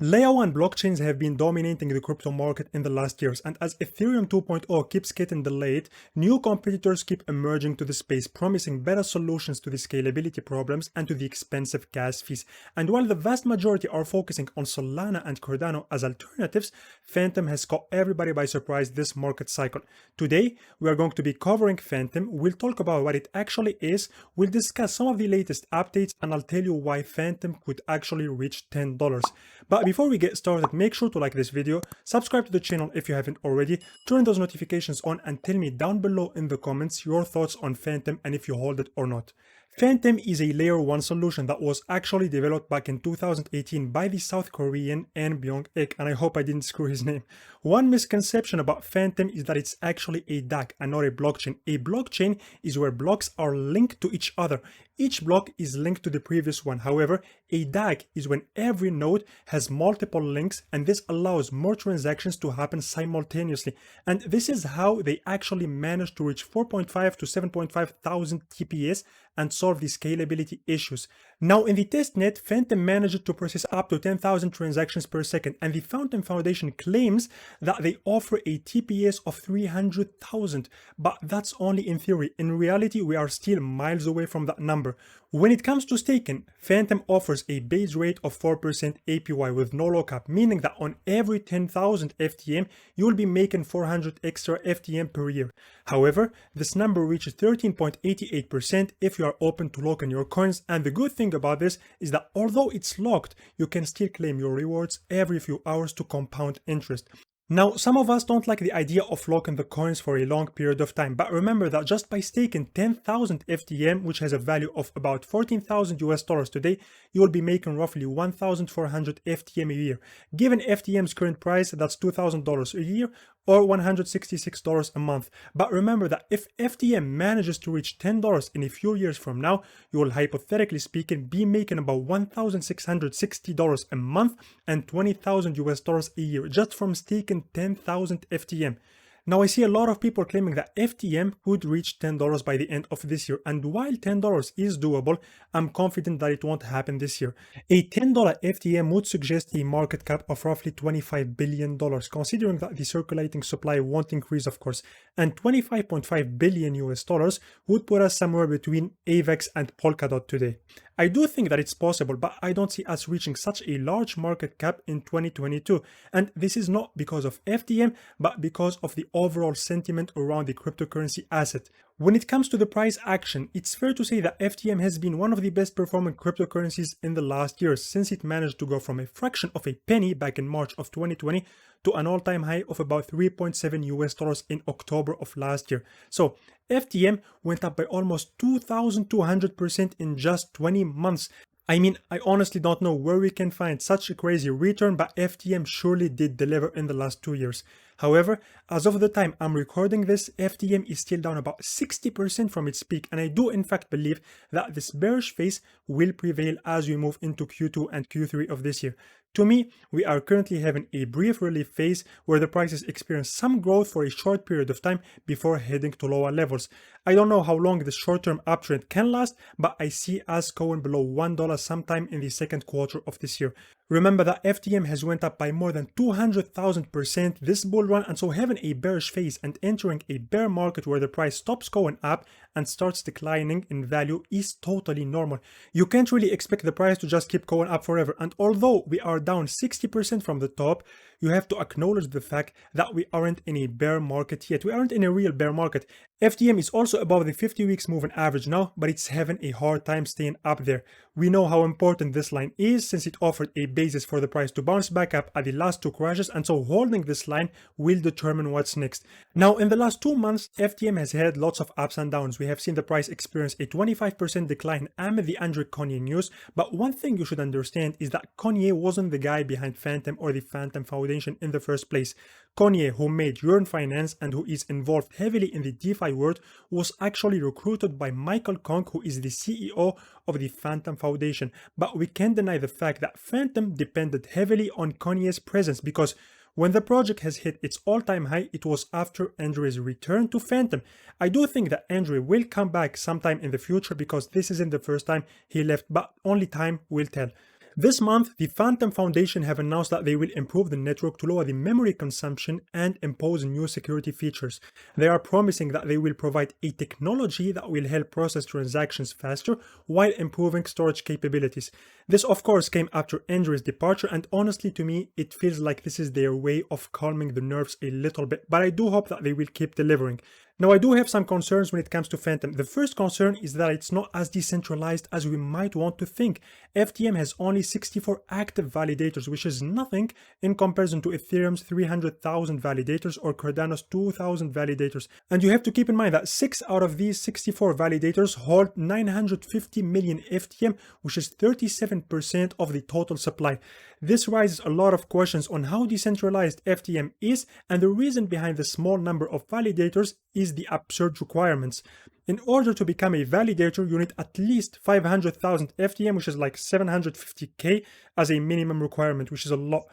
Layer 1 blockchains have been dominating the crypto market in the last years, and as Ethereum 2.0 keeps getting delayed, new competitors keep emerging to the space, promising better solutions to the scalability problems and to the expensive gas fees. And while the vast majority are focusing on Solana and Cardano as alternatives, Fantom has caught everybody by surprise this market cycle. Today, we are going to be covering Fantom. We'll talk about what it actually is, we'll discuss some of the latest updates, and I'll tell you why Fantom could actually reach $10. But before we get started, make sure to like this video, subscribe to the channel if you haven't already, turn those notifications on, and tell me down below in the comments your thoughts on Fantom and if you hold it or not. Fantom is a layer 1 solution that was actually developed back in 2018 by the South Korean An Byung-ik, and I hope I didn't screw his name. One misconception about Fantom is that it's actually a DAG and not a blockchain. A blockchain is where blocks are linked to each other. Each block is linked to the previous one. However, a DAG is when every node has multiple links, and this allows more transactions to happen simultaneously. And this is how they actually managed to reach 4.5 to 7.5 thousand TPS and solve the scalability issues. Now, in the testnet, Fantom managed to process up to 10,000 transactions per second, and the Fantom Foundation claims that they offer a TPS of 300,000, but that's only in theory. In reality, we are still miles away from that number. When it comes to staking, Fantom offers a base rate of 4% APY with no lockup, meaning that on every 10,000 FTM, you will be making 400 extra FTM per year. However, this number reaches 13.88% if you are open to locking your coins, and the good thing about this is that although it's locked, you can still claim your rewards every few hours to compound interest. Now, some of us don't like the idea of locking the coins for a long period of time, but remember that just by staking 10,000 FTM, which has a value of about 14,000 US dollars today, you will be making roughly 1,400 FTM a year. Given FTM's current price, that's $2,000 a year or $166 a month. But remember that if FTM manages to reach $10 in a few years from now, you will hypothetically speaking be making about $1,660 a month and 20,000 US dollars a year just from staking 10,000 FTM. Now, I see a lot of people claiming that FTM would reach $10 by the end of this year, and while $10 is doable, I'm confident that it won't happen this year. A $10 FTM would suggest a market cap of roughly $25 billion, considering that the circulating supply won't increase, of course, and 25.5 billion US dollars would put us somewhere between AVAX and Polkadot today. I do think that it's possible, but I don't see us reaching such a large market cap in 2022. And this is not because of FTM, but because of the overall sentiment around the cryptocurrency asset. When it comes to the price action, it's fair to say that FTM has been one of the best performing cryptocurrencies in the last years, since it managed to go from a fraction of a penny back in March of 2020 to an all-time high of about 3.7 US dollars in October of last year. So FTM went up by almost 2,200% in just 20 months. I mean, I honestly don't know where we can find such a crazy return, but FTM surely did deliver in the last 2 years. However, as of the time I'm recording this, FTM is still down about 60% from its peak, and I do in fact believe that this bearish phase will prevail as we move into Q2 and Q3 of this year. To me, we are currently having a brief relief phase where the prices experience some growth for a short period of time before heading to lower levels. I don't know how long this short-term uptrend can last, but I see us going below $1 sometime in the second quarter of this year. Remember that FTM has went up by more than 200,000% this bull run, and so having a bearish phase and entering a bear market where the price stops going up and starts declining in value is totally normal. You can't really expect the price to just keep going up forever, and although we are down 60% from the top, you have to acknowledge the fact that we aren't in a bear market yet. We aren't in a real bear market. FTM is also above the 50 weeks moving average now, but it's having a hard time staying up there. We know how important this line is since it offered a basis for the price to bounce back up at the last two crashes, and so holding this line will determine what's next. Now, in the last 2 months, FTM has had lots of ups and downs. We have seen the price experience a 25% decline amid the Andrew Kanye news, but one thing you should understand is that Kanye wasn't the guy behind Fantom or the Fantom Foundation in the first place. Kanye, who made Yearn Finance and who is involved heavily in the DeFi world, was actually recruited by Michael Kong, who is the CEO of the Fantom Foundation. But we can't deny the fact that Fantom depended heavily on Kanye's presence, because when the project has hit its all-time high, it was after Andrew's return to Fantom. I do think that Andrew will come back sometime in the future, because this isn't the first time he left, but only time will tell. This month, the Fantom Foundation have announced that they will improve the network to lower the memory consumption and impose new security features. They are promising that they will provide a technology that will help process transactions faster while improving storage capabilities. This, of course, came after Andrew's departure, and honestly, to me, it feels like this is their way of calming the nerves a little bit, but I do hope that they will keep delivering. Now, I do have some concerns when it comes to Fantom. The first concern is that it's not as decentralized as we might want to think. FTM has only 64 active validators, which is nothing in comparison to Ethereum's 300,000 validators or Cardano's 2,000 validators. And you have to keep in mind that 6 out of these 64 validators hold 950 million FTM, which is 37% of the total supply. This raises a lot of questions on how decentralized FTM is, and the reason behind the small number of validators is the absurd requirements. In order to become a validator, you need at least 500,000 FTM, which is like 750k as a minimum requirement, which is a lot.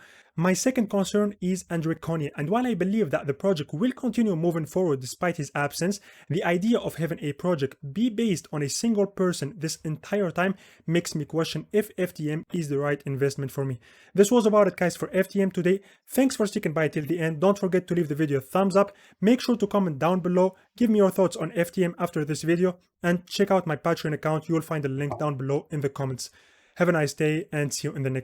My second concern is Andrew Konya, and while I believe that the project will continue moving forward despite his absence, the idea of having a project be based on a single person this entire time makes me question if FTM is the right investment for me. This was about it, guys, for FTM today. Thanks for sticking by till the end. Don't forget to leave the video a thumbs up. Make sure to comment down below, give me your thoughts on FTM after this video, and check out my Patreon account. You will find the link down below in the comments. Have a nice day and see you in the next